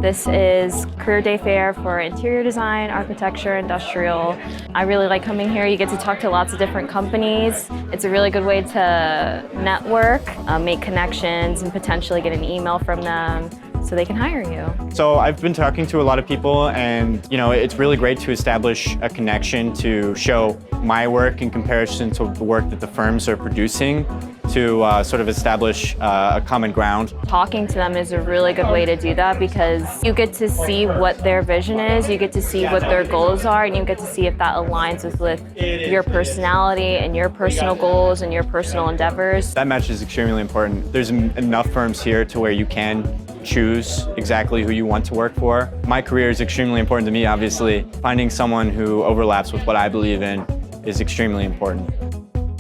This is career day fair for interior design, architecture, industrial. I really like coming here. You get to talk to lots of different companies. It's a really good way to network, make connections, and potentially get an email from them so they can hire you. So I've been talking to a lot of people, and it's really great to establish a connection to show my work in comparison to the work that the firms are producing, to sort of establish a common ground. Talking to them is a really good way to do that because you get to see what their vision is, you get to see what their goals are, and you get to see if that aligns with your personality and your personal goals and your personal endeavors. That match is extremely important. There's enough firms here to where you can choose exactly who you want to work for. My career is extremely important to me, obviously. Finding someone who overlaps with what I believe in is extremely important.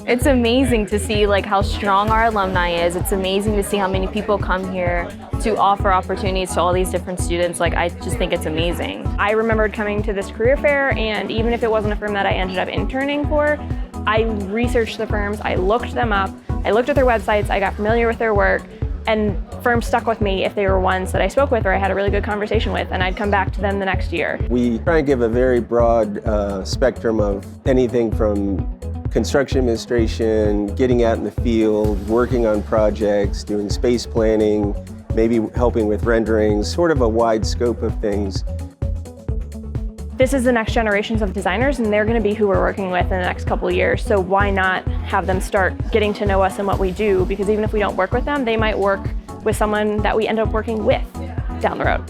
It's amazing to see how strong our alumni is. It's amazing to see how many people come here to offer opportunities to all these different students. I just think it's amazing. I remembered coming to this career fair, and even if it wasn't a firm that I ended up interning for, I researched the firms, I looked them up, I looked at their websites, I got familiar with their work, and firms stuck with me if they were ones that I spoke with or I had a really good conversation with, and I'd come back to them the next year. We try and give a very broad spectrum of anything from construction administration, getting out in the field, working on projects, doing space planning, maybe helping with renderings, sort of a wide scope of things. This is the next generations of designers, and they're going to be who we're working with in the next couple of years. So why not have them start getting to know us and what we do? Because even if we don't work with them, they might work with someone that we end up working with down the road.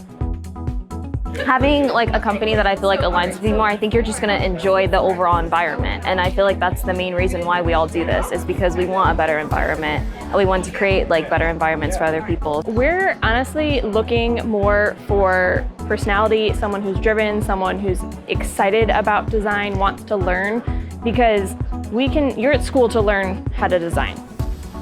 Having a company that I feel aligns with me more, I think you're just going to enjoy the overall environment. And I feel that's the main reason why we all do this, is because we want a better environment and we want to create better environments for other people. We're honestly looking more for personality, someone who's driven, someone who's excited about design, wants to learn, because you're at school to learn how to design.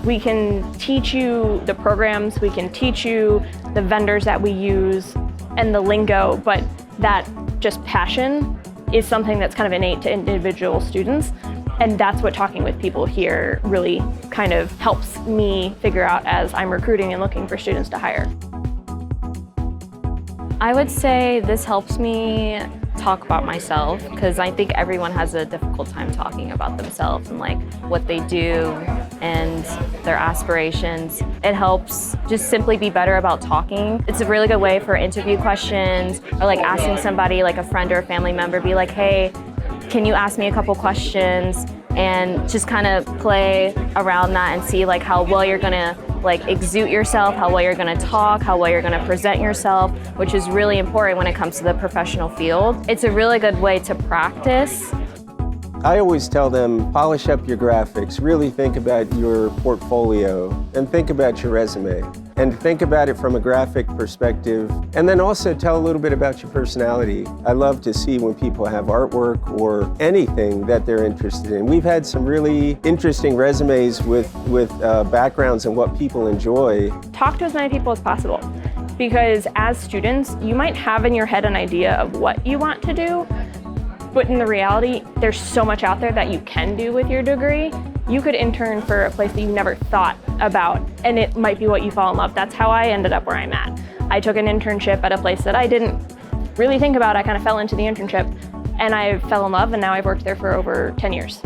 We can teach you the programs, we can teach you the vendors that we use and the lingo, but that just passion is something that's kind of innate to individual students. And that's what talking with people here really kind of helps me figure out as I'm recruiting and looking for students to hire. I would say this helps me talk about myself, because I think everyone has a difficult time talking about themselves and what they do and their aspirations. It helps just simply be better about talking. It's a really good way for interview questions, or asking somebody, a friend or a family member, be hey, can you ask me a couple questions? And just kind of play around that and see how well you're gonna exude yourself, how well you're gonna talk, how well you're gonna present yourself, which is really important when it comes to the professional field. It's a really good way to practice. I always tell them, polish up your graphics, really think about your portfolio, and think about your resume. And think about it from a graphic perspective, and then also tell a little bit about your personality. I love to see when people have artwork or anything that they're interested in. We've had some really interesting resumes with backgrounds and what people enjoy. Talk to as many people as possible, because as students, you might have in your head an idea of what you want to do, but in the reality, there's so much out there that you can do with your degree. You could intern for a place that you never thought about, and it might be what you fall in love. That's how I ended up where I'm at. I took an internship at a place that I didn't really think about. I kind of fell into the internship, and I fell in love, and now I've worked there for over 10 years.